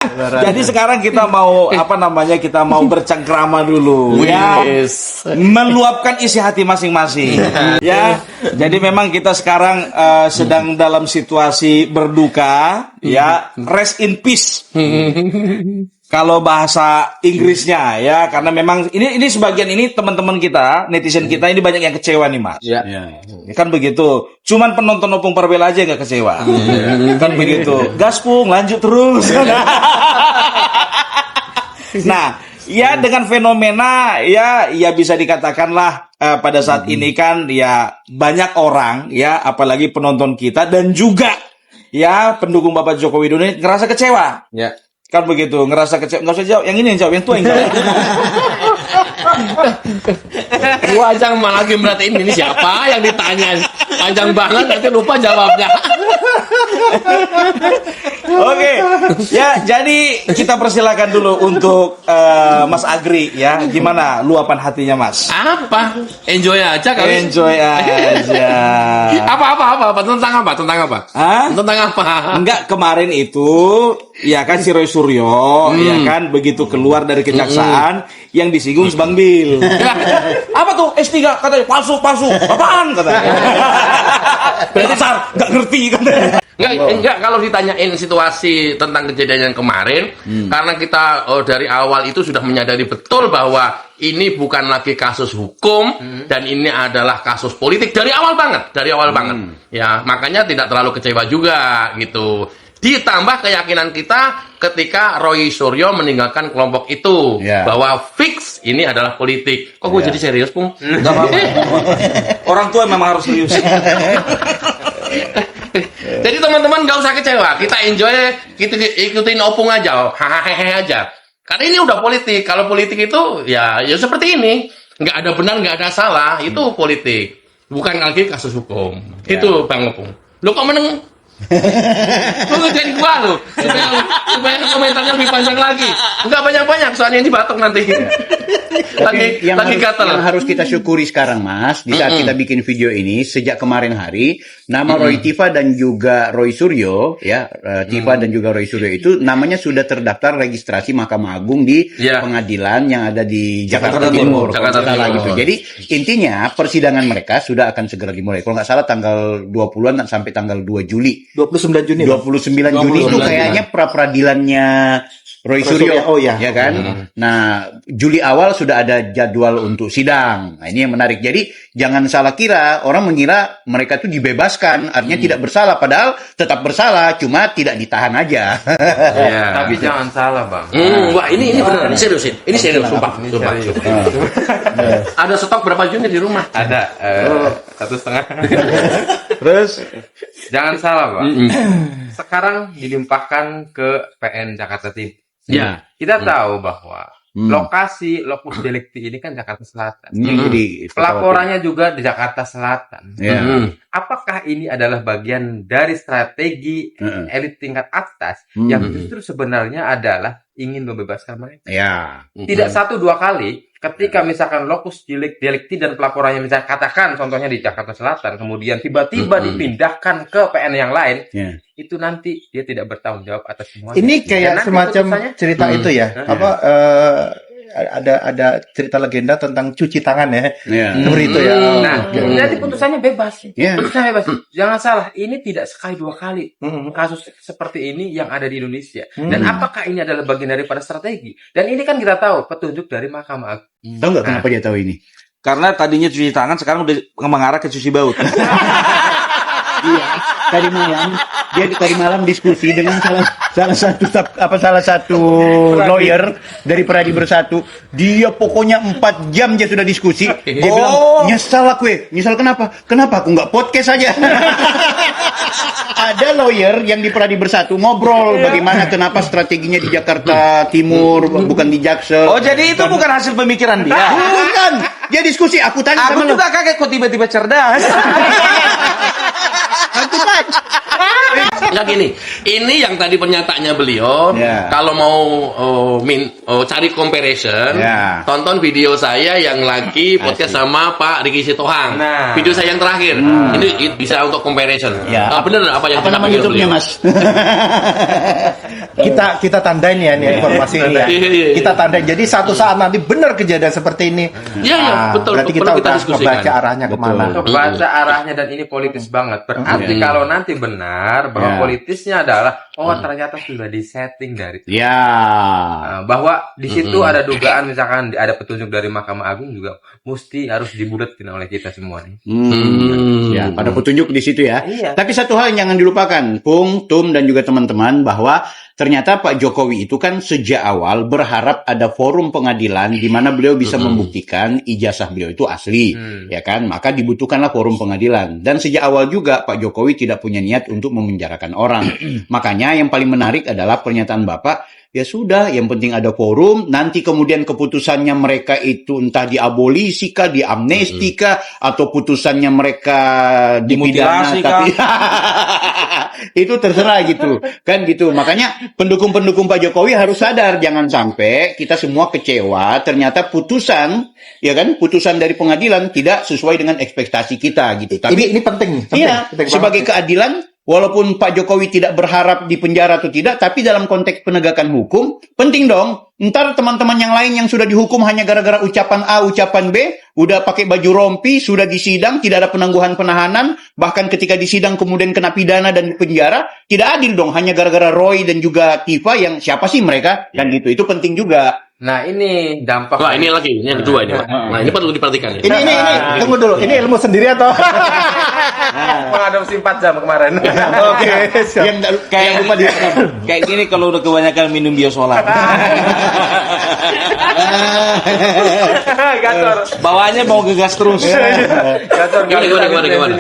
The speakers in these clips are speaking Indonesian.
Jadi sekarang kita mau kita mau bercengkrama dulu ya. Meluapkan isi hati masing-masing ya. Jadi memang kita sekarang sedang dalam situasi berduka ya, rest in peace. Kalau bahasa Inggrisnya ya, karena memang ini sebagian ini teman-teman kita, netizen kita ini banyak yang kecewa nih Mas. Ya. Kan begitu. Cuman penonton Opung Parbel aja nggak kecewa. Kan begitu. Gas Pung, lanjut terus. Nah, ya dengan fenomena ya bisa dikatakanlah pada saat ini kan ya banyak orang ya, apalagi penonton kita dan juga ya pendukung Bapak Joko Widodo ini ngerasa kecewa. Ya. Kan begitu, ngerasa kecewa. Nggak usah jawab, yang ini yang jawab, yang tua yang jawab. Gua aja malah lagi merhatiin ini siapa yang ditanya. Panjang banget nanti lupa jawabnya. Oke, ya jadi kita persilakan dulu untuk Mas Agri ya, gimana luapan hatinya Mas? Apa? Enjoy aja kali. Enjoy aja. Apa? Tentang apa? Hah? Tentang apa? Enggak, kemarin itu ya kan si Roy Suryo ya kan begitu keluar dari kejaksaan yang disinggung Bang Bil. Apa tuh S3 katanya palsu. Apaan katanya? Dasar enggak ngerti katanya. Enggak, kalau ditanyain situasi tentang kejadian yang kemarin, karena kita dari awal itu sudah menyadari betul bahwa ini bukan lagi kasus hukum dan ini adalah kasus politik dari awal banget. Ya, makanya tidak terlalu kecewa juga gitu. Ditambah keyakinan kita ketika Roy Suryo meninggalkan kelompok itu bahwa fix ini adalah politik. Kok gue jadi serius, Pung? Enggak apa-apa. Orang tua memang harus serius. Jadi teman-teman nggak usah kecewa, kita enjoy, kita ikutin Opung aja, hahaha aja. Karena ini udah politik. Kalau politik itu ya seperti ini, nggak ada benar, nggak ada salah, itu politik, bukan lagi kasus hukum. Itu Bang Opung. Lo kok meneng? Lo ngerjain gua lo, supaya komentarnya lebih panjang lagi. Enggak banyak-banyak, soalnya ini batuk nanti. Lagi gatal. Yang harus kita syukuri sekarang Mas, di saat kita bikin video ini sejak kemarin hari, nama Roy Tifa dan juga Roy Suryo ya, Tifa dan juga Roy Suryo itu namanya sudah terdaftar registrasi Mahkamah Agung di pengadilan yang ada di Jakarta Timur. Gitu. Jadi intinya persidangan mereka sudah akan segera dimulai. Kalau nggak salah tanggal 20-an sampai tanggal 2 Juli. 29 Juni. 29 Juni itu kayaknya pra-peradilannya Roy Suryo, ya kan? Nah, Juli awal sudah ada jadwal untuk sidang. Nah, ini yang menarik. Jadi, jangan salah kira, orang mengira mereka itu dibebaskan, artinya tidak bersalah, padahal tetap bersalah, cuma tidak ditahan aja. Tapi jangan salah, Bang. Wah, ini beneran, serius. Ini serius, sumpah. Ada stok berapa unit di rumah? Ada 1,5. Terus Jangan salah, Bang. Sekarang dilimpahkan ke PN Jakarta Timur. Ya. Kita tahu bahwa lokasi lokus delikti ini kan Jakarta Selatan. Jadi Pelaporannya juga di Jakarta Selatan. Ya. Apakah ini adalah bagian dari strategi elit tingkat atas yang justru sebenarnya adalah ingin membebaskan mereka? Ya. Tidak satu dua kali ketika misalkan lokus delikti dan pelaporannya misalnya katakan contohnya di Jakarta Selatan kemudian tiba-tiba dipindahkan ke PN yang lain, itu nanti dia tidak bertanggung jawab atas semuanya. Ini kayak semacam cerita itu ya. Ada cerita legenda tentang cuci tangan ya. Seperti itu ya. Nah, nanti putusannya bebas. Putusannya bebas. Jangan salah, ini tidak sekali dua kali kasus seperti ini yang ada di Indonesia. Dan apakah ini adalah bagian daripada strategi? Dan ini kan kita tahu petunjuk dari Mahkamah Agung. Tahu nggak kenapa dia tahu ini? karena tadinya cuci tangan sekarang udah mengarah ke cuci baut. Iya, tadi malam diskusi dengan salah satu lawyer dari Peradi Bersatu. Dia pokoknya 4 jam dia sudah diskusi. Dia bilang, nyesal aku ya. Nyesal kenapa? Kenapa aku nggak podcast aja? Ada lawyer yang di Peradi Bersatu ngobrol bagaimana kenapa strateginya di Jakarta Timur bukan di Jaksel. Oh, jadi itu bukan hasil pemikiran dia. Bukan. Dia diskusi, aku tanya Aku sama juga kaget kok tiba-tiba cerdas. Aku tanya. Nggak gini, ini yang tadi pernyataannya beliau, kalau mau cari comparison, tonton video saya yang lagi podcast sama Pak Riki Sitohang. Video saya yang terakhir, ini bisa untuk comparison. Bener apa yang apa nama YouTube-nya, Mas? kita tandain ya nih informasi ini ya. Kita tandain. Jadi satu saat nanti benar kejadian seperti ini. Iya, betul. Berarti kita udah ngebaca arahnya kemana. Baca arahnya, dan ini politis banget. Berarti kalau nanti benar bahwa politisnya adalah ternyata sudah disetting dari bahwa di situ ada dugaan, misalkan ada petunjuk dari Mahkamah Agung juga mesti harus dibuletin oleh kita semua nih. Ya, pada petunjuk di situ ya. Iya. Tapi satu hal yang jangan dilupakan, Pung, Tum, dan juga teman-teman, bahwa ternyata Pak Jokowi itu kan sejak awal berharap ada forum pengadilan di mana beliau bisa membuktikan ijazah beliau itu asli, ya kan? Maka dibutuhkanlah forum pengadilan. Dan sejak awal juga Pak Jokowi tidak punya niat untuk memenjarakan orang. Makanya yang paling menarik adalah pernyataan Bapak, ya sudah, yang penting ada forum, nanti kemudian keputusannya mereka itu entah diabolisi kah, diamnesti kah, atau putusannya mereka dipidana, tapi itu terserah gitu, kan gitu. Makanya pendukung-pendukung Pak Jokowi harus sadar, jangan sampai kita semua kecewa, ternyata putusan, ya kan, putusan dari pengadilan tidak sesuai dengan ekspektasi kita gitu. Tapi ini penting. penting sebagai keadilan. Walaupun Pak Jokowi tidak berharap di penjara atau tidak, tapi dalam konteks penegakan hukum, penting dong. Ntar teman-teman yang lain yang sudah dihukum hanya gara-gara ucapan A, ucapan B, udah pakai baju rompi, sudah disidang, tidak ada penangguhan penahanan, bahkan ketika disidang kemudian kena pidana dan penjara, tidak adil dong, hanya gara-gara Roy dan juga Tifa yang siapa sih mereka, kan gitu. Itu penting juga. Nah, ini dampak. Wah, ini lagi, ini yang kedua ini. Nah, ini perlu diperhatikan. Ini, tunggu dulu. Ini ilmu sendiri atau? Mengadopsi 4 jam kemarin. Oke. Kayak gini kalau udah kebanyakan minum biosolar. Gacor. Bawaannya mau gegas terus. Gacor. Gimana?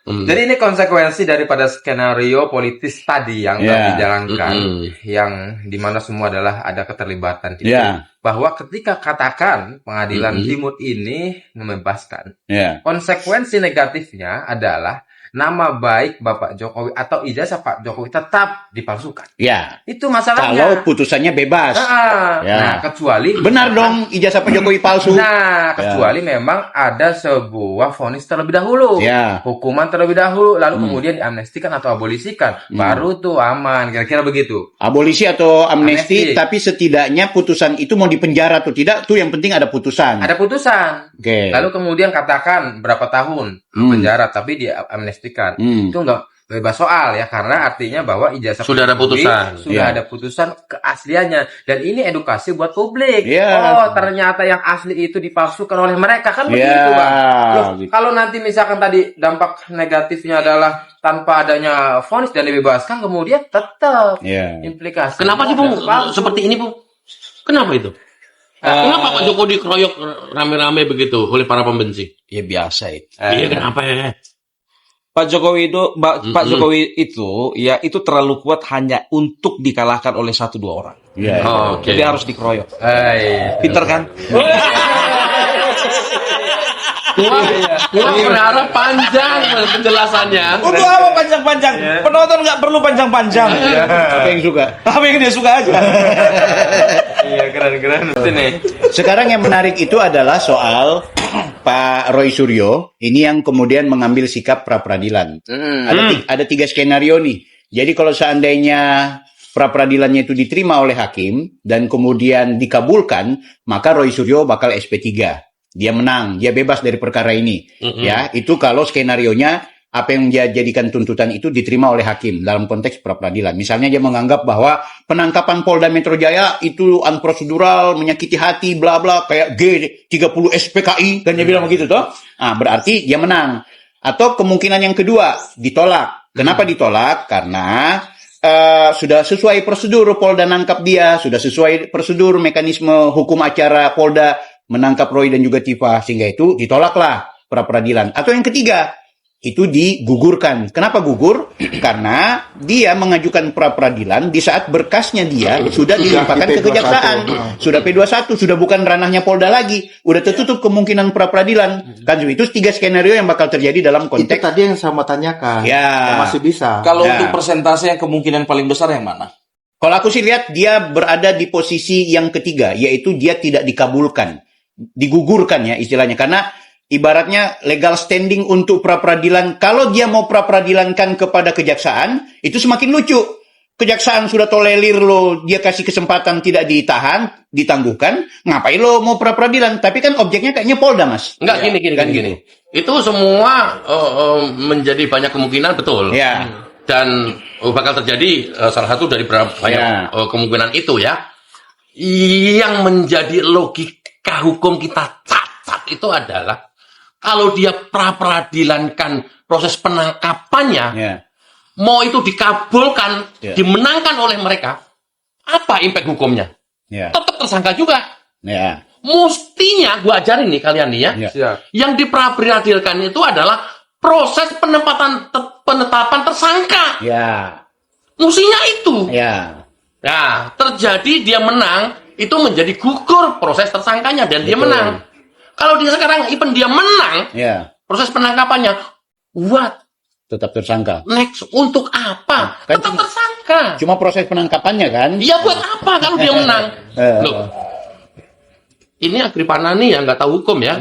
Jadi ini konsekuensi daripada skenario politis tadi yang telah dijalankan, yang dimana semua adalah ada keterlibatan di situ. Bahwa ketika katakan pengadilan Timur ini membebaskan, konsekuensi negatifnya adalah nama baik Bapak Jokowi atau ijazah Pak Jokowi tetap dipalsukan. Ya. Itu masalahnya. Kalau putusannya bebas. Nah, kecuali benar dong ijazah Pak Jokowi palsu. Nah, kecuali memang ada sebuah vonis terlebih dahulu, hukuman terlebih dahulu, lalu kemudian diamnestikan atau abolisikan, baru tuh aman. Kira-kira begitu. Abolisi atau amnesti, tapi setidaknya putusan itu mau dipenjara atau tidak, tuh yang penting ada putusan. Ada putusan. Lalu kemudian katakan berapa tahun penjara, tapi diamnestikan. Itu enggak bebas soal ya, karena artinya bahwa ijazah sudah ada putusan, sudah ada putusan keasliannya, dan ini edukasi buat publik. Oh, ternyata yang asli itu dipalsukan oleh mereka, kan begitu, Bang. Loh, kalau nanti misalkan tadi dampak negatifnya adalah tanpa adanya vonis dan dibebaskan, kemudian tetap implikasi. Kenapa sih, Bung, seperti ini, Bung? Kenapa itu? Kenapa Pak Jokowi dikeroyok rame-rame begitu oleh para pembenci? Ya biasa itu. Iya, kenapa ya? Pak Jokowi itu ya itu terlalu kuat hanya untuk dikalahkan oleh 1-2 orang. Jadi harus dikeroyok. Pinter kan? Gua berharap panjang penjelasannya. Untuk apa panjang-panjang? Penonton nggak perlu panjang-panjang. Apa yang suka? Apa yang dia suka aja. Iya, keren-keren. Sekarang yang menarik itu adalah soal Pak Roy Suryo ini yang kemudian mengambil sikap pra-peradilan. Ada 3 skenario nih. Jadi kalau seandainya pra-peradilannya itu diterima oleh hakim dan kemudian dikabulkan, maka Roy Suryo bakal SP3. Dia menang, dia bebas dari perkara ini. Ya, itu kalau skenarionya apa yang dia jadikan tuntutan itu diterima oleh hakim dalam konteks pra-peradilan. Misalnya dia menganggap bahwa penangkapan Polda Metro Jaya itu unprosedural, menyakiti hati, bla bla, kayak G30 SPKI, kan dia bilang begitu toh. Nah, berarti dia menang. Atau kemungkinan yang kedua, ditolak. Kenapa ditolak? Karena sudah sesuai prosedur Polda nangkap dia, sudah sesuai prosedur mekanisme hukum acara Polda menangkap Roy dan juga Tifa, sehingga itu ditolaklah pra-peradilan. Atau yang ketiga, itu digugurkan. Kenapa gugur? Karena dia mengajukan pra-peradilan di saat berkasnya dia sudah dilimpahkan ke kejaksaan. Sudah P21, sudah bukan ranahnya Polda lagi. Udah tertutup kemungkinan pra-peradilan. Kan itu 3 skenario yang bakal terjadi dalam Itu konteks. tadi yang saya mau tanyakan. Ya. Masih bisa. Kalau Ya. untuk persentase yang kemungkinan paling besar yang mana? Kalau aku sih lihat dia berada di posisi yang ketiga, yaitu dia tidak dikabulkan. Digugurkan ya istilahnya. Karena ibaratnya legal standing untuk pra-peradilan, kalau dia mau pra-peradilankan kepada kejaksaan, itu semakin lucu. Kejaksaan sudah tolerir lo, dia kasih kesempatan tidak ditahan, ditangguhkan, ngapain lo mau pra-peradilan? Tapi kan objeknya kayaknya Polda, Mas. Enggak, gini. Itu semua menjadi banyak kemungkinan, betul. Ya. Dan bakal terjadi salah satu dari banyak kemungkinan itu ya. Yang menjadi logika hukum kita cacat itu adalah kalau dia pra-peradilankan proses penangkapannya, mau itu dikabulkan, dimenangkan oleh mereka, apa impact hukumnya? Tetap tersangka juga. Mestinya, gua ajarin nih kalian nih ya, yang diperadilan itu adalah proses penetapan tersangka. Mestinya itu. Nah, terjadi dia menang, itu menjadi gugur proses tersangkanya dan dia menang. Kalau dia sekarang even dia menang, proses penangkapannya, what? Tetap tersangka. Next, untuk apa? Kan Tetap tersangka. Cuma proses penangkapannya kan? Ya buat apa kalau dia menang? Loh, ini Agripanani yang nggak tahu hukum ya.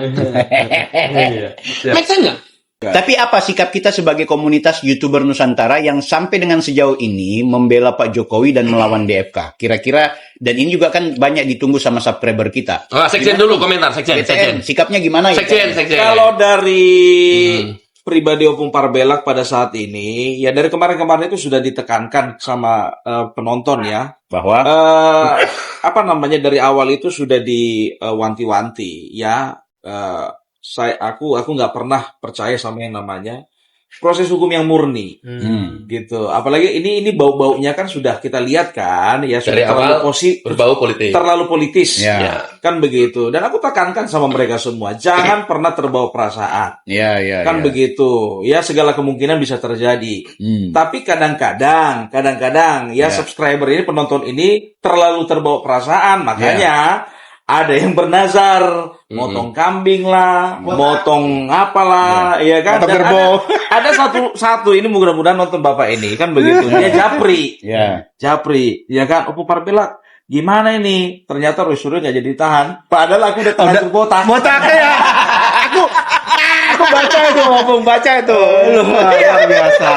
Make sense nggak? Tapi apa sikap kita sebagai komunitas YouTuber Nusantara yang sampai dengan sejauh ini membela Pak Jokowi dan melawan DFK? Kira-kira, dan ini juga kan banyak ditunggu sama subscriber kita. Sekjen dulu komentar, sekjen. Sikapnya gimana ya? Sekjen. Kalau dari pribadi Opung Parbelak pada saat ini, ya dari kemarin-kemarin itu sudah ditekankan sama penonton ya, Bahwa apa namanya, dari awal itu sudah diwanti-wanti ya. Aku nggak pernah percaya sama yang namanya proses hukum yang murni, gitu. Apalagi ini bau-baunya kan sudah kita lihat kan, ya sudah dari awal berbau politik. terlalu politis, Ya. kan begitu. Dan aku tekankan sama mereka semua, jangan pernah terbawa perasaan, kan begitu. Ya segala kemungkinan bisa terjadi. Tapi kadang-kadang ya subscriber ini, penonton ini terlalu terbawa perasaan, makanya. Ada yang bernazar, motong kambing lah, motong apalah, ya kan? Dan ada satu ini mudah-mudahan nonton Bapak ini, kan begitu. Dia Japri, ya kan? Opung Parbelak, gimana ini? Ternyata Roy Suryo nggak jadi tahan. Padahal aku udah terlanjur botak. Botaknya ya. Aku baca itu, Opung baca itu. Luar biasa.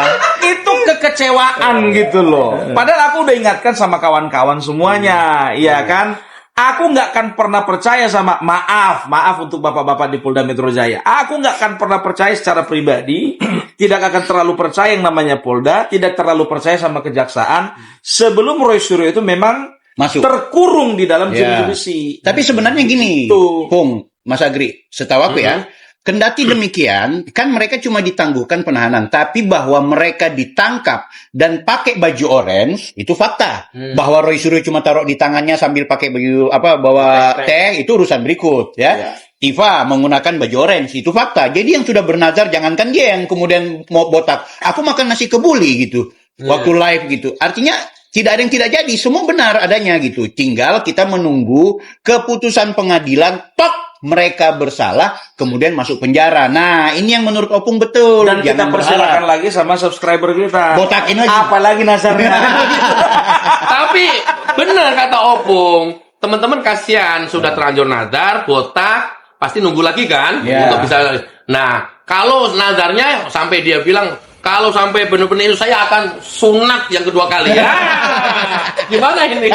Itu kekecewaan gitu loh. Padahal aku udah ingatkan sama kawan-kawan semuanya, iya kan? Aku nggak akan pernah percaya sama, maaf untuk bapak-bapak di Polda Metro Jaya. Aku nggak akan pernah percaya secara pribadi, tidak akan terlalu percaya yang namanya Polda, tidak terlalu percaya sama kejaksaan, sebelum Roy Suryo itu memang masuk terkurung di dalam jeruji besi. Tapi sebenarnya gini, Pung, Mas Agri, setahu aku ya, kendati demikian, kan mereka cuma ditangguhkan penahanan, tapi bahwa mereka ditangkap dan pakai baju orange, itu fakta. Bahwa Roy Suryo cuma taruh di tangannya sambil pakai baju bawa teh, itu urusan berikut ya. Tifa menggunakan baju orange, itu fakta. Jadi yang sudah bernazar, jangankan dia yang kemudian mau botak. Aku makan nasi kebuli gitu, waktu live gitu. Artinya tidak ada yang tidak jadi, semua benar adanya gitu. Tinggal kita menunggu keputusan pengadilan, mereka bersalah, kemudian masuk penjara. Nah, ini yang menurut Opung betul. Dan kita persilakan lagi sama subscriber kita. Botakin lagi. Apalagi nazarnya. Tapi benar kata Opung, teman-teman kasihan sudah terlanjur nazar, botak, pasti nunggu lagi kan untuk bisa. Nah, kalau nazarnya sampai dia bilang, kalau sampai benar-benar itu saya akan sunat yang kedua kali. Ya. Gimana ini?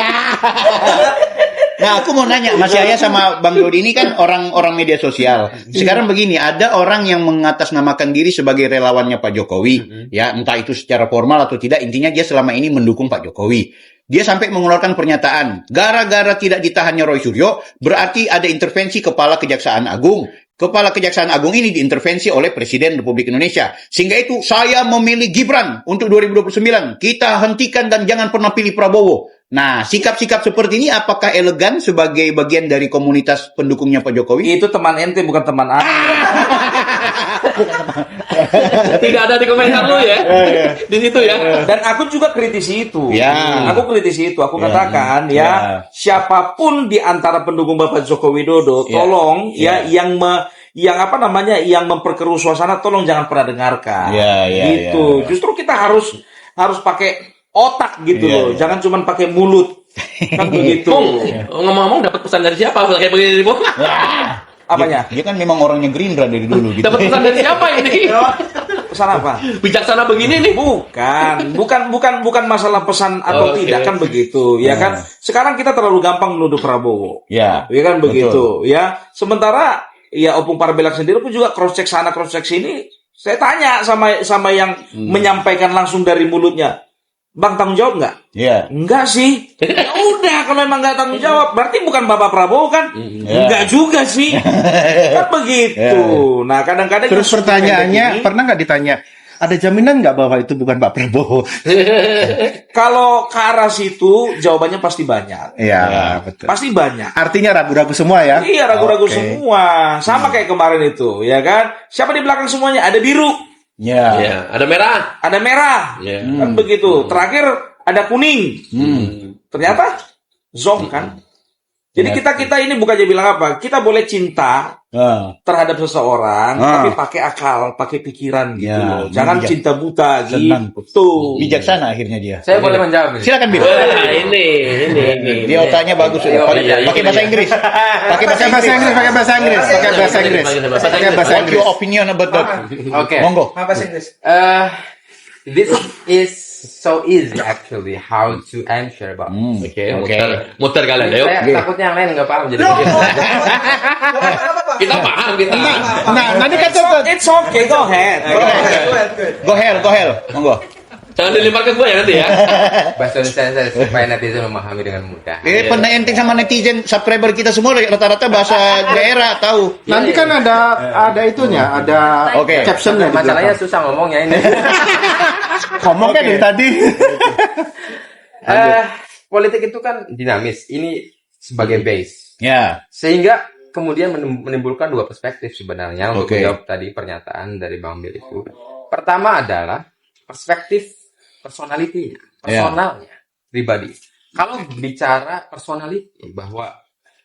Nah, aku mau nanya, Mas Yahya sama Bang Dodi ini kan orang-orang media sosial. Sekarang begini, ada orang yang mengatasnamakan diri sebagai relawannya Pak Jokowi. Ya, entah itu secara formal atau tidak, intinya dia selama ini mendukung Pak Jokowi. Dia sampai mengeluarkan pernyataan, gara-gara tidak ditahannya Roy Suryo, berarti ada intervensi Kepala Kejaksaan Agung. Kepala Kejaksaan Agung ini diintervensi oleh Presiden Republik Indonesia. Sehingga itu saya memilih Gibran untuk 2029. Kita hentikan dan jangan pernah pilih Prabowo. Nah, sikap-sikap seperti ini apakah elegan sebagai bagian dari komunitas pendukungnya Pak Jokowi? Itu teman ente bukan teman aku. Tidak ada di komentar lu ya. Di situ ya. Dan aku juga kritisi itu. Ya. Aku kritisi itu. Aku Ya. katakan Ya. siapapun di antara pendukung Bapak Joko Widodo, Ya. tolong Ya. yang memperkeruh suasana, tolong jangan pernah dengarkan. Ya, ya, Gitu. ya. Justru kita harus pakai otak gitu Ya, loh. ya. Jangan cuma pakai mulut. Kan begitu. Bung, ngomong-ngomong dapat pesan dari siapa? Kayak begini, Bung. Apanya? Dia kan memang orangnya Gerindra dari dulu gitu. Dapat pesan dari siapa ini? Pesan apa? Bijaksana begini nih. Bukan masalah pesan atau Oke. tidak kan begitu, ya kan? Sekarang kita terlalu gampang menuduh Prabowo. Ya. Ya kan Betul. begitu, ya. Sementara ya Opung Parbelak sendiri pun juga cross check sana cross check sini. Saya tanya sama yang menyampaikan langsung dari mulutnya. Bang, tanggung jawab nggak? Ya. Enggak sih. Ya udah, kalau emang nggak tanggung jawab, berarti bukan Bapak Prabowo kan? Enggak juga sih. Kan begitu. Nah, kadang-kadang Terus yang pertanyaannya, kayak gini, pernah nggak ditanya, ada jaminan nggak bahwa itu bukan Pak Prabowo? kalau ke arah situ jawabannya pasti banyak. Iya, Ya. betul. Pasti banyak. Artinya ragu-ragu semua ya? Iya, ragu-ragu Oke. semua. Sama kayak kemarin itu, ya kan? Siapa di belakang semuanya? Ada biru, Ya. Ya, ada merah. ada merah. Ya. Kan begitu. Terakhir ada kuning. Ternyata zong kan. Jadi kita ini bukannya bilang apa? Kita boleh cinta Ah. terhadap seseorang, Ah. tapi pakai akal, pakai pikiran gitu Ya, loh. Jangan bijak. cinta buta Senang. gitu. Bijaksana akhirnya dia. Saya boleh menjawab ini? Silakan Bir. Wah, ini. Dia otaknya bagus. Iya, Pakai iya, pakai iya. bahasa Inggris. Pakai bahasa Pakai bahasa Inggris. Inggris, pakai bahasa Inggris, pakai bahasa Inggris, pakai bahasa What Inggris. your opinion about that? Oke. Monggo. This is so easy actually how to answer about. Oke, muter kalian ayo. Saya takutnya yang lain nggak paham jadi begitu. Kita paham kita. Nah, nanti kan It's okay, go ahead. Go hell. Monggo. Jangan dilempar ke gue ya nanti ya. Bahasa Indonesia saya supaya netizen memahami dengan mudah. Pernah enteng sama netizen subscriber kita semua rata-rata bahasa daerah tahu. nanti kan ada itunya, ada Oke. captionnya. di Masalahnya belakang. susah ngomongnya ini. Ngomong kan dari tadi. Politik itu kan dinamis. Ini sebagai base. Ya. Sehingga kemudian menimbulkan dua perspektif sebenarnya untuk Oke. menjawab tadi pernyataan dari Bang Bil itu. Pertama adalah perspektif personalnya, pribadi. Kalau bicara personality bahwa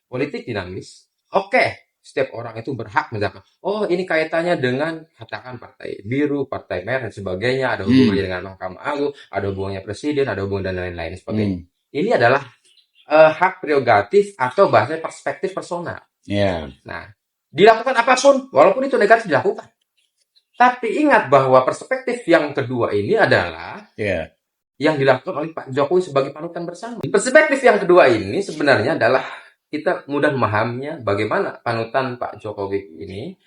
politik dinamis, oke, setiap orang itu berhak misalkan, oh ini kaitannya dengan katakan partai biru, partai merah dan sebagainya, ada hubungannya dengan Mahkamah Agung, ada hubungannya presiden, ada hubungan dan lain-lain sebagainya. Ini adalah hak prerogatif atau bahasa perspektif personal. Ya. Nah, dilakukan apapun, walaupun itu negatif dilakukan. Tapi ingat bahwa perspektif yang kedua ini adalah Ya. yang dilakukan oleh Pak Jokowi sebagai panutan bersama. Perspektif yang kedua ini sebenarnya adalah kita mudah memahaminya bagaimana panutan Pak Jokowi ini,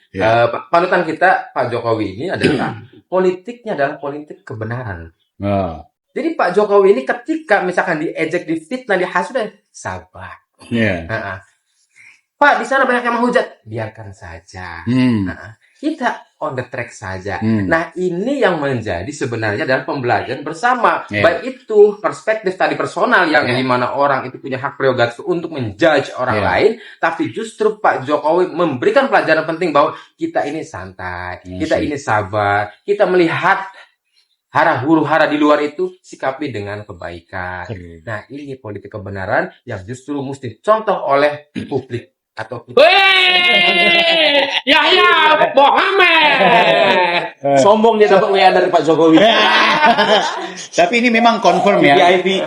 panutan kita Pak Jokowi ini adalah politiknya adalah politik kebenaran. Ah. Jadi Pak Jokowi ini ketika misalkan diejek, difitnah, dihasut, sabar. Ya. Pak, di sana banyak yang menghujat, biarkan saja. Hmm. Kita on the track saja. Hmm. Nah, ini yang menjadi sebenarnya adalah pembelajaran bersama. Yeah. Baik itu perspektif tadi personal yang di mana orang itu punya hak prerogatif untuk menjudge orang Yeah. lain, tapi justru Pak Jokowi memberikan pelajaran penting bahwa kita ini santai, kita ini sabar, kita melihat huru-hara di luar itu sikapi dengan kebaikan. Nah, ini politik kebenaran yang justru mesti contoh oleh publik atau Weh, Yahya Mohammed. Sombong dia dapat WA dari Pak Jokowi. Tapi ini memang confirm ya. VIP.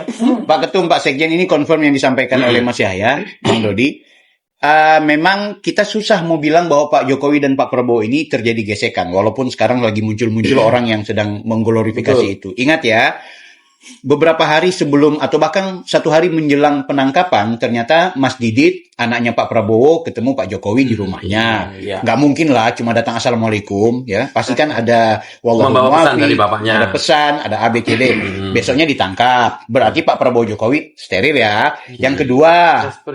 Pak Ketum, Pak Sekjen ini confirm yang disampaikan oleh Mas Yahya, Bang Dodi. Memang kita susah mau bilang bahwa Pak Jokowi dan Pak Prabowo ini terjadi gesekan. Walaupun sekarang lagi muncul-muncul orang yang sedang mengglorifikasi itu. Ingat ya, beberapa hari sebelum atau bahkan 1 hari menjelang penangkapan, ternyata Mas Didit anaknya Pak Prabowo ketemu Pak Jokowi di rumahnya. Nggak mungkin lah cuma datang assalamualaikum, ya. Pasti kan ada Membawa pesan dari bapaknya. ada pesan, ada ABCD. Besoknya ditangkap. Berarti Pak Prabowo Jokowi steril ya. Yang kedua,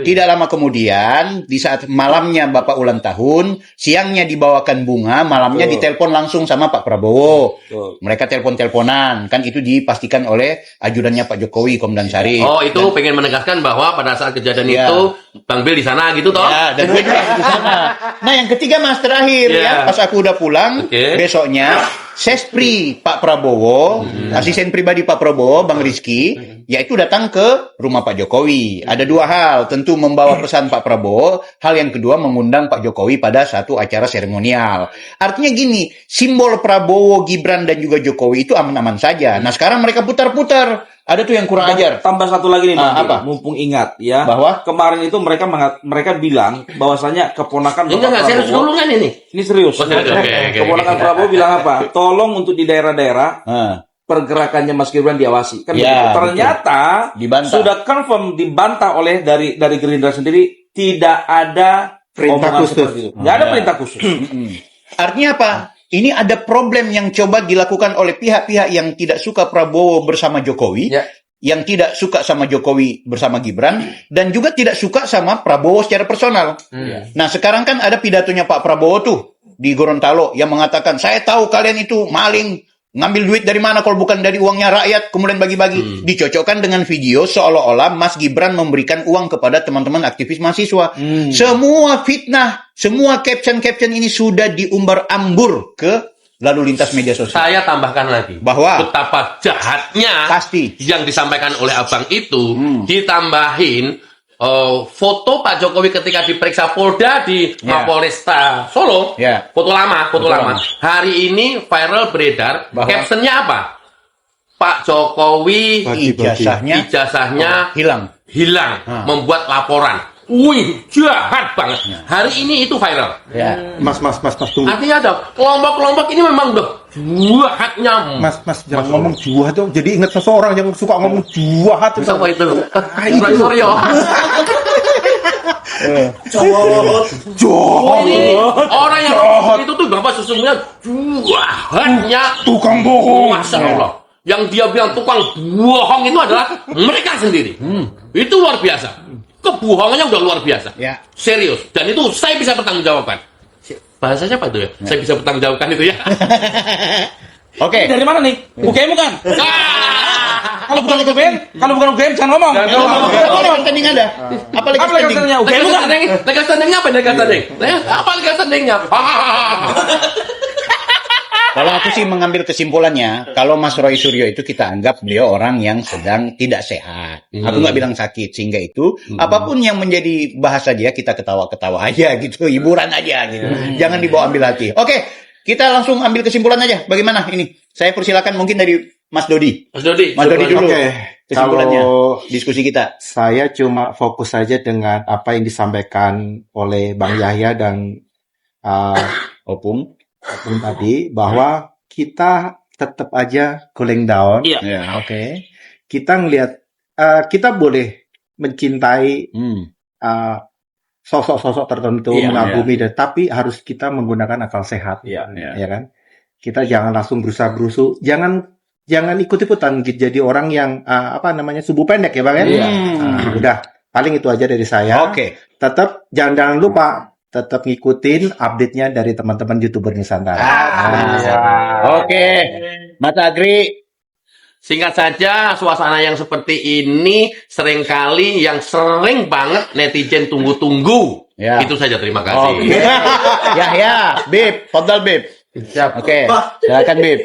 tidak lama kemudian di saat malamnya Bapak ulang tahun, siangnya dibawakan bunga, malamnya ditelepon langsung sama Pak Prabowo. Mereka telepon-teleponan, kan itu dipastikan oleh ajudannya Pak Jokowi, Komdan Sarif. Oh, itu pengen menegaskan bahwa pada saat kejadian itu Bang Bill di sana gitu toh? Ya, dan gue juga di sana. Nah, yang ketiga Mas terakhir ya, pas aku udah pulang, besoknya Sespri Pak Prabowo, asisten pribadi Pak Prabowo, Bang Rizky, yaitu datang ke rumah Pak Jokowi. Ada dua hal, tentu membawa pesan Pak Prabowo, hal yang kedua mengundang Pak Jokowi pada satu acara seremonial. Artinya gini, simbol Prabowo, Gibran dan juga Jokowi itu aman-aman saja. Nah, sekarang mereka putar-putar. Ada tuh yang kurang ajar. Tambah satu lagi nih, Bang. apa? Mumpung ingat ya, Bahwa? kemarin itu mereka bilang bahwasanya keponakan Bapak Enggak, serius Prabowo. dulu kan ini? Ini serius. Oh, serius, oke. Keponakan Prabowo bilang apa? Tolong untuk di daerah-daerah pergerakannya Mas Gibran diawasi. Kan Ya, begitu. Ternyata Dibantah. sudah confirm dibantah oleh dari Gerindra sendiri, tidak ada Perintah omongan khusus. seperti itu. Nggak ada perintah khusus. Artinya apa? Ini ada problem yang coba dilakukan oleh pihak-pihak yang tidak suka Prabowo bersama Jokowi, yang tidak suka sama Jokowi bersama Gibran, dan juga tidak suka sama Prabowo secara personal. Nah, sekarang kan ada pidatonya Pak Prabowo tuh di Gorontalo yang mengatakan, saya tahu kalian itu maling, ngambil duit dari mana kalau bukan dari uangnya rakyat, kemudian bagi-bagi. Dicocokkan dengan video seolah-olah Mas Gibran memberikan uang kepada teman-teman aktivis mahasiswa. Semua fitnah, semua caption-caption ini sudah diumbar ambur ke lalu lintas media sosial. Saya tambahkan lagi Bahwa betapa jahatnya pasti yang disampaikan oleh abang itu ditambahin foto Pak Jokowi ketika diperiksa Polda di Mapolresta Solo. Foto lama. Hari ini viral beredar. Bahwa? Captionnya apa? Pak Jokowi ijazahnya hilang. Membuat laporan. Wih, jahat banget. Hari ini itu viral. Mas, tunggu. Artinya ada kelompok-kelompok ini memang udah jahatnya. Mas, jangan ngomong juahat tuh. Jadi ingat seseorang yang suka ngomong juahat. Siapa itu? itu. Suryo. Ini orang yang itu tuh bapak sesungguhnya jahatnya Tukang bohong. Masya Allah. Yang dia bilang tukang bohong itu adalah mereka sendiri. Itu luar biasa. Kebohongannya udah luar biasa. Serius. Dan itu saya bisa bertanggungjawabkan. Bahasanya apa itu ya? Saya bisa bertanggungjawabkan itu ya. Oke. Dari mana nih? UGM bukan? Kalau bukan UGM jangan ngomong. Legal standing ada. Apa legal Apa legal standing? standingnya? UGM bukan? Legal standingnya apa legal standing? Apa legal standingnya? Kalau aku sih mengambil kesimpulannya, kalau Mas Roy Suryo itu kita anggap beliau orang yang sedang tidak sehat. Aku nggak bilang sakit, sehingga itu apapun yang menjadi bahasa dia kita ketawa-ketawa aja gitu, hiburan aja gitu. Jangan dibawa ambil hati. Oke, kita langsung ambil kesimpulan aja. Bagaimana ini? Saya persilakan mungkin dari Mas Dodi. Mas Dodi dulu. Oke. Kesimpulannya Kalau diskusi kita. saya cuma fokus saja dengan apa yang disampaikan oleh Bang Yahya dan Opung. tadi, bahwa kita tetap aja cooling down. Iya. Oke. Kita ngelihat, kita boleh mencintai sosok-sosok tertentu, mengagumi, tapi harus kita menggunakan akal sehat. Ya kan? Kita jangan langsung berusaha-berusu, jangan ikut-ikutan jadi orang yang subuh pendek ya Bang ya. Udah, paling itu aja dari saya. Oke. Tetap jangan lupa tetap ngikutin update-nya dari teman-teman YouTuber Nusantara. Oke. Mas Agri. Singkat saja, suasana yang seperti ini seringkali yang sering banget netizen tunggu-tunggu. Itu saja, terima kasih. Yahya, Bib, fadal Bib. Siap. Oke, silakan Bib.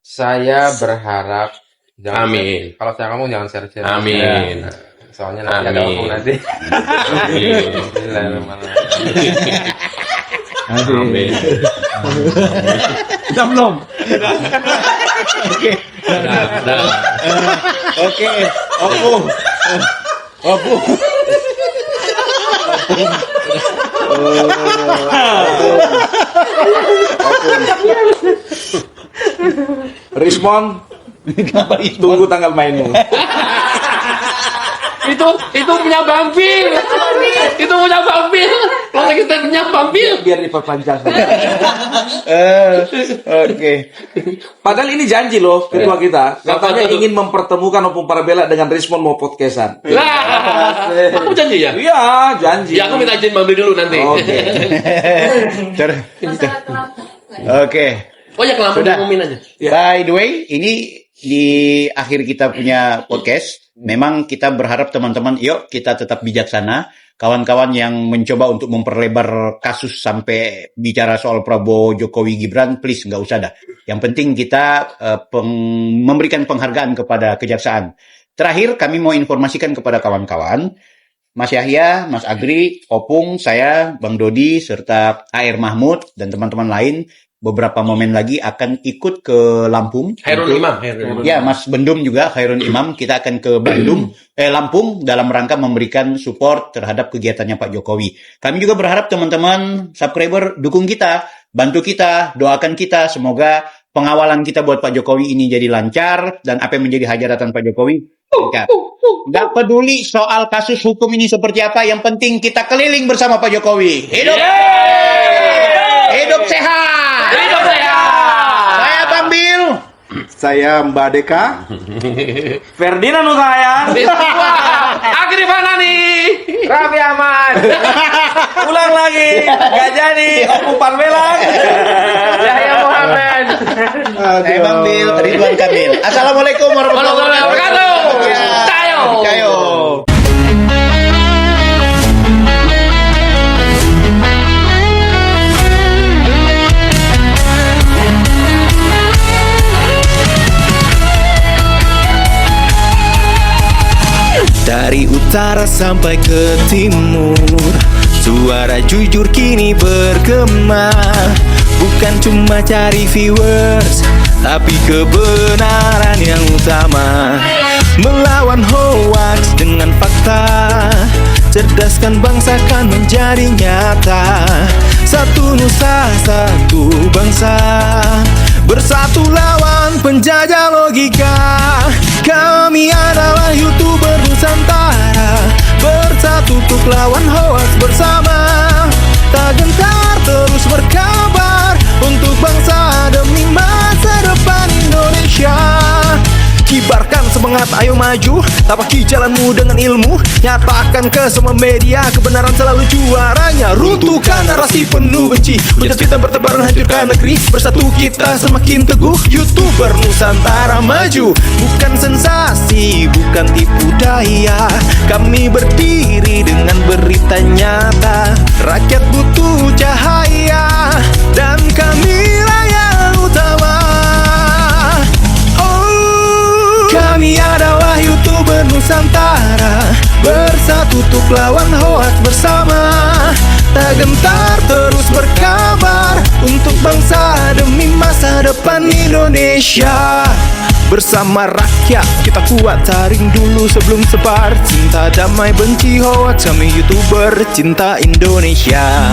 Saya berharap Amin. Kalau saya ngomong jangan share-share. Amin. Soalnya nanti ada Amin. opung nanti. Amin. Amin. Udah belum? Oke. Opung. Respon. Tunggu tanggal mainnya. Itu itu punya Bang Bil. Itu punya Bang Bil. Kalau kita punya Bang Bil. Biar diperpanjang. Oke. Padahal ini janji loh ketua kita. Katanya Apa tuh? ingin mempertemukan Opung Parabella dengan Rismon mau podcastan. Lah, aku janji ya. Iya, janji. Ya aku minta izin Bang Bil dulu nanti. Oke. Oke. Oh ya kelamaan Sudah. ngomongin aja. By the way, ini di akhir kita punya podcast, memang kita berharap teman-teman, yuk kita tetap bijaksana. Kawan-kawan yang mencoba untuk memperlebar kasus sampai bicara soal Prabowo, Jokowi, Gibran, please nggak usah dah. Yang penting kita memberikan penghargaan kepada kejaksaan. Terakhir, kami mau informasikan kepada kawan-kawan, Mas Yahya, Mas Agri, Opung, saya, Bang Dodi, serta AR Mahmud, dan teman-teman lain, beberapa momen lagi akan ikut ke Lampung. Hairul Imam. Ya, Mas Bendum juga, Khairul Imam. Kita akan ke Lampung dalam rangka memberikan support terhadap kegiatannya Pak Jokowi. Kami juga berharap teman-teman subscriber dukung kita, bantu kita, doakan kita. Semoga pengawalan kita buat Pak Jokowi ini jadi lancar dan apa yang menjadi hajatan Pak Jokowi. Nggak peduli soal kasus hukum ini seperti apa, yang penting kita keliling bersama Pak Jokowi. Hidup! Hidup sehat! Hidup sehat. Saya Bang Bil. Saya Mbak Deka. Ferdinand Nusayang. Agri mana nih? Raffi Ahmad. Ulang lagi. Gak jadi. Opung Parabella. Yahya Muhammad. Saya Bang Bil, Ridwan Kamil. Assalamualaikum warahmatullahi wabarakatuh. Cayo. Cayo. Dari utara sampai ke timur, suara jujur kini bergema. Bukan cuma cari viewers, tapi kebenaran yang utama. Melawan hoax dengan fakta, cerdaskan bangsa kan menjadi nyata. Satu nusa, satu bangsa, bersatu lawan penjajah logika. Kami adalah YouTuber Nusantara, bersatu untuk lawan hoax bersama. Tak gentar terus berkabar untuk bangsa demi masa depan Indonesia. Kibarkan semangat, ayo maju, tapaki jalanmu dengan ilmu. Nyatakan ke semua media, kebenaran selalu juaranya. Runtuhkan narasi penuh benci, hujat fitnah bertebaran, hancurkan negeri. Bersatu kita semakin teguh, YouTuber Nusantara maju. Bukan sensasi, bukan tipu daya, kami berdiri dengan berita nyata. Rakyat butuh cahaya, dan kamilah yang utama. Kami adalah YouTuber Nusantara, bersatu untuk lawan hoax bersama. Tak gentar terus berkabar untuk bangsa demi masa depan Indonesia. Bersama rakyat kita kuat, taring dulu sebelum sebar. Cinta damai benci hoax, kami YouTuber cinta Indonesia.